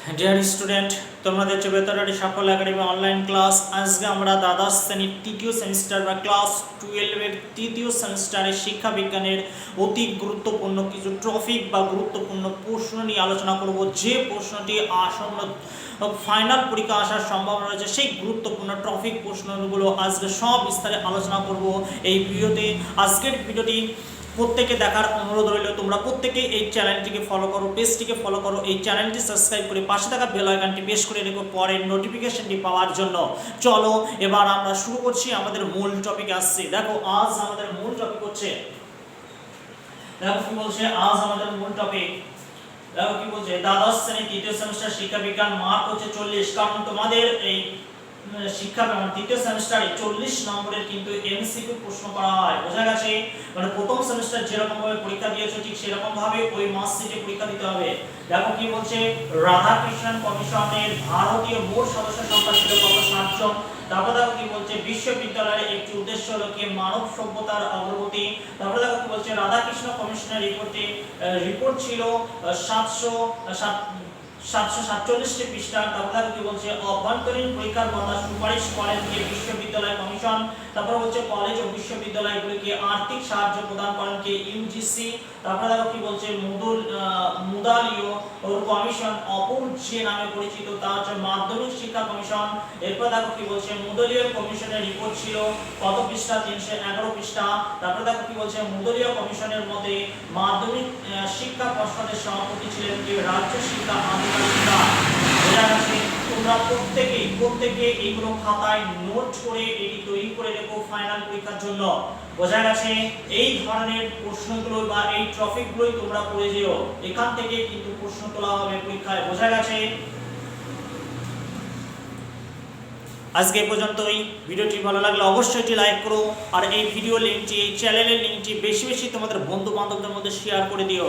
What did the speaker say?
Dear student, তোমরা দেখছো বেতারাটি সাফল্য একাডেমি অনলাইন ক্লাস। আজকে আমরা দ্বাদশ শ্রেণীর তৃতীয় সেমিস্টার বা ক্লাস 12 এর তৃতীয় সেমিস্টারের শিক্ষা বিজ্ঞানের অতি গুরুত্বপূর্ণ কিছু টপিক বা গুরুত্বপূর্ণ প্রশ্ন নিয়ে আলোচনা করব। যে প্রশ্নটি আসন্ন ফাইনাল পরীক্ষা আসার সম্ভাবনা রয়েছে, সেই গুরুত্বপূর্ণ টপিক প্রশ্নগুলো আজকে সব বিস্তারে আলোচনা করব এই ভিডিওতে। আজকের ভিডিওটি প্রত্যেকে দেখার অনুরোধ রইল। তোমরা প্রত্যেকে এই চ্যানেলটিকে ফলো করো, পেজটিকে ফলো করো, এই চ্যানেলটি সাবস্ক্রাইব করে পাশে থাকা বেল আইকনটি প্রেস করে রেখো পরের নোটিফিকেশনটি পাওয়ার জন্য। চলো এবার আমরা শুরু করছি, আমাদের মূল টপিক আসছে। দেখো আজ আমাদের মূল টপিক হচ্ছে, দেখো কি বলছে আজ আমাদের মূল টপিক। দেখো কি বলছে, দ্বাদশ শ্রেণী তৃতীয় সেমিস্টার শিক্ষা বিজ্ঞান, মার্ক হচ্ছে 40। কারণ তোমাদের এই শিক্ষা তৃতীয় সেমিস্টারে 40 নম্বরের কিন্তু এমসিকিউ প্রশ্ন করা হয়। বোঝা গেছে? মানে প্রথম সেমিস্টার যেরকম ভাবে পরীক্ষা দিয়েছো ঠিক সেরকম ভাবে ওই মার্কশিটে পরীক্ষা দিতে হবে। দেখো কি বলছে, রাধাকৃষ্ণন কমিশনের ভারতীয় মোট সদস্য সংখ্যা ছিল কত? 7 জন। তারপর দেখো কি বলছে, বিশ্ববিদ্যালয়ের একটি উদ্দেশ্য হলো কি মানব সভ্যতার অগ্রগতি। তারপর দেখো কি বলছে, রাধাকৃষ্ণ কমিশনের রিপোর্ট ছিল 747টি পৃষ্ঠা। তারপর কি বলছে, অভ্যন্তরীণ পরীক্ষার কথা সুপারিশ করেন কে? বিশ্ববিদ্যালয় কমিশন। তারপর হচ্ছে কলেজ ও বিশ্ববিদ্যালয়গুলিকে আর্থিক সাহায্য প্রদান করেন কে? ইউজিসি। তারপর দেখো কি বলছে, মুদালীয় কমিশন, অপর যে নামে পরিচিত তা হচ্ছে মাধ্যমিক শিক্ষা কমিশন। এরপর দেখো কি বলছে, মুদালীয় কমিশনের রিপোর্ট ছিল কত পৃষ্ঠা? 311 পৃষ্ঠা। তারপর দেখো কি বলছে, মুদালীয় কমিশনের মতে মাধ্যমিক শিক্ষা পর্ষদের সভাপতি ছিলেন কে? রাজ্য শিক্ষা আধিকারিকরা। বোঝা গেছে? তোমরা প্রত্যেকে এইগুলো খাতায় নোট করে এটি তৈরি করে রেখো ফাইনাল পরীক্ষার জন্য। বোঝা গেছে? এই ধরনের প্রশ্নগুলো বা এই টপিকগুলোই তোমরা পড়ে যেও, এখান থেকে কিন্তু প্রশ্ন তোলা হবে পরীক্ষায়। বোঝা গেছে? আজকে এই পর্যন্তই। ভিডিওটি ভালো লাগলে অবশ্যই এটি লাইক করো, আর এই ভিডিও লিঙ্কটি, এই চ্যানেলের লিঙ্কটি বেশি বেশি তোমাদের বন্ধু বান্ধবদের মধ্যে শেয়ার করে দিও।